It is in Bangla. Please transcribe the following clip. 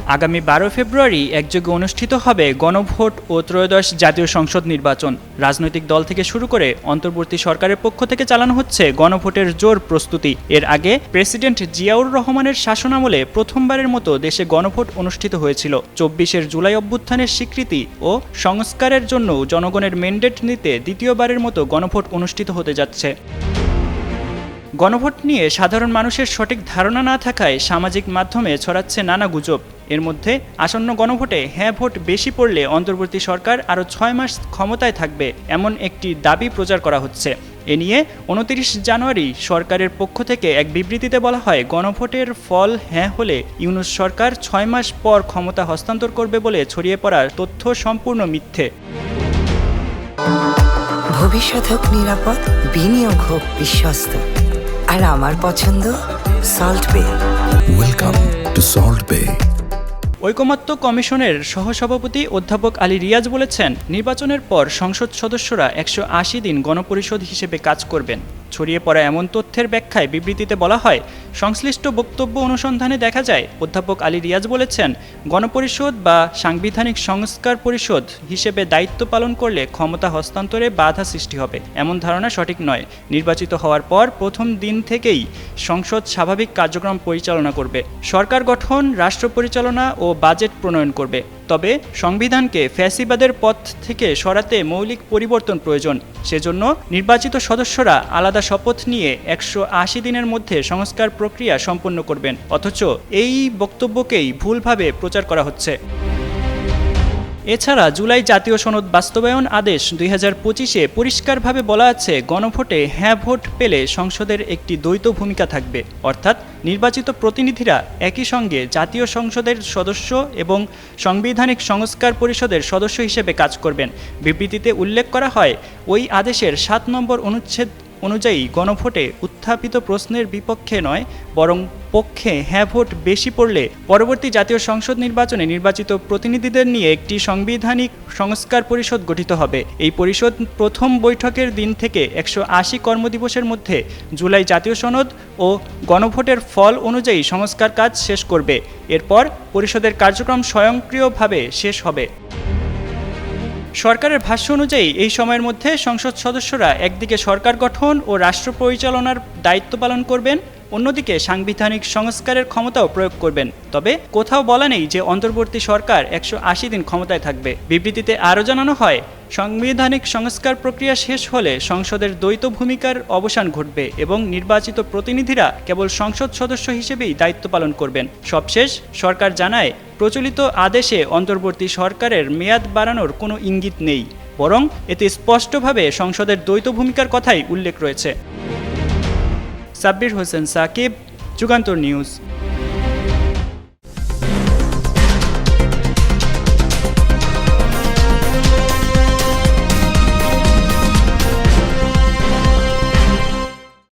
আগামী 12 ফেব্রুয়ারি একযোগে অনুষ্ঠিত হবে গণভোট ও ত্রয়োদশ জাতীয় সংসদ নির্বাচন। রাজনৈতিক দল থেকে শুরু করে অন্তর্বর্তী সরকারের পক্ষ থেকে চালানো হচ্ছে গণভোটের জোর প্রস্তুতি। এর আগে প্রেসিডেন্ট জিয়াউর রহমানের শাসনামলে প্রথমবারের মতো দেশে গণভোট অনুষ্ঠিত হয়েছিল। 24 জুলাই অভ্যুত্থানের স্বীকৃতি ও সংস্কারের জন্য জনগণের ম্যান্ডেট নিতে দ্বিতীয়বারের মতো গণভোট অনুষ্ঠিত হতে যাচ্ছে। গণভোট নিয়ে সাধারণ মানুষের সঠিক ধারণা না থাকায় সামাজিক মাধ্যমে ছড়াচ্ছে নানা গুজব। এর মধ্যে আসন্ন গণভোটে হ্যাঁ ভোট বেশি পড়লে অন্তর্বর্তী সরকার আরও 6 মাস ক্ষমতায় থাকবে এমন একটি দাবি প্রচার করা হচ্ছে। এ নিয়ে 29 জানুয়ারি সরকারের পক্ষ থেকে এক বিবৃতিতে বলা হয়, গণভোটের ফল হ্যাঁ হলে ইউনূস সরকার 6 মাস পর ক্ষমতা হস্তান্তর করবে বলে ছড়িয়ে পড়া তথ্য সম্পূর্ণ মিথ্যে। ভবিষ্যৎ হোক নিরাপদ, বিনিয়োগ হোক বিশ্বস্ত, আর আমার পছন্দ সল্ট বে। ওয়েলকাম টু সল্ট বে। ঐকমত্য কমিশনের সহসভাপতি অধ্যাপক আলী রিয়াজ বলেছেন, নির্বাচনের পর সংসদ সদস্যরা 180 দিন গণপরিষদ হিসেবে কাজ করবেন। ছড়িয়ে পড়া এমন তথ্যের ব্যাখ্যায় বিবৃতিতে বলা হয়, সংশ্লিষ্ট বক্তব্য অনুসন্ধানে দেখা যায় অধ্যাপক আলী রিয়াজ বলেছেন, গণপরিষদ বা সাংবিধানিক সংস্কার পরিষদ হিসেবে দায়িত্ব পালন করলে ক্ষমতা হস্তান্তরে বাধা সৃষ্টি হবে। এমন ধারণা সঠিক নয়। নির্বাচিত হওয়ার পর প্রথম দিন থেকেই সংসদ স্বাভাবিক কার্যক্রম পরিচালনা করবে। সরকার গঠন, রাষ্ট্র পরিচালনা ও বাজেট প্রণয়ন করবে। তবে সংবিধানকে ফ্যাসিবাদের পথ থেকে সরাতে মৌলিক পরিবর্তন প্রয়োজন। সেজন্য নির্বাচিত সদস্যরা আলাদা শপথ নিয়ে 180 দিনের মধ্যে সংস্কার প্রক্রিয়া সম্পন্ন করবেন। অথচ এই বক্তব্যকেই ভুলভাবে প্রচার করা হচ্ছে। এছাড়া জুলাই জাতীয় সনদ বাস্তবায়ন আদেশ 2025-এ পরিষ্কারভাবে বলা আছে, গণভোটে হ্যাঁ ভোট পেলে সংসদের একটি দ্বৈত ভূমিকা থাকবে, অর্থাৎ নির্বাচিত প্রতিনিধিরা একই সঙ্গে জাতীয় সংসদের সদস্য এবং সাংবিধানিক সংস্কার পরিষদের সদস্য হিসেবে কাজ করবেন। বিবৃতিতে উল্লেখ করা হয়, ওই আদেশের 7 নম্বর অনুচ্ছেদ অনুযায়ী গণভোটে উত্থাপিত প্রশ্নের বিপক্ষে নয়, বরং পক্ষে হ্যাঁ ভোট বেশি পড়লে পরবর্তী জাতীয় সংসদ নির্বাচনে নির্বাচিত প্রতিনিধিদের নিয়ে একটি সাংবিধানিক সংস্কার পরিষদ গঠিত হবে। এই পরিষদ প্রথম বৈঠকের দিন থেকে 180 কর্মদিবসের মধ্যে জুলাই জাতীয় সনদ ও গণভোটের ফল অনুযায়ী সংস্কার কাজ শেষ করবে। এরপর পরিষদের কার্যক্রম স্বয়ংক্রিয়ভাবে শেষ হবে। সরকারের ভাষ্য অনুযায়ী এই সময়ের মধ্যে সংসদ সদস্যরা একদিকে সরকার গঠন ও রাষ্ট্র পরিচালনার দায়িত্ব পালন করবেন, অন্যদিকে সাংবিধানিক সংস্কারের ক্ষমতাও প্রয়োগ করবেন। তবে কোথাও বলা নেই যে অন্তর্বর্তী সরকার 180 দিন ক্ষমতায় থাকবে। বিবৃতিতে আরও জানানো হয়, সাংবিধানিক সংস্কার প্রক্রিয়া শেষ হলে সংসদের দ্বৈত ভূমিকার অবসান ঘটবে এবং নির্বাচিত প্রতিনিধিরা কেবল সংসদ সদস্য হিসেবেই দায়িত্ব পালন করবেন। সবশেষ সরকার জানায়, প্রচলিত আদেশে অন্তর্বর্তী সরকারের মেয়াদ বাড়ানোর কোনো ইঙ্গিত নেই, বরং এতে স্পষ্টভাবে সংসদের দ্বৈত ভূমিকার কথাই উল্লেখ রয়েছে। সাব্বির হোসেন সাকিব, যুগান্তর নিউজ।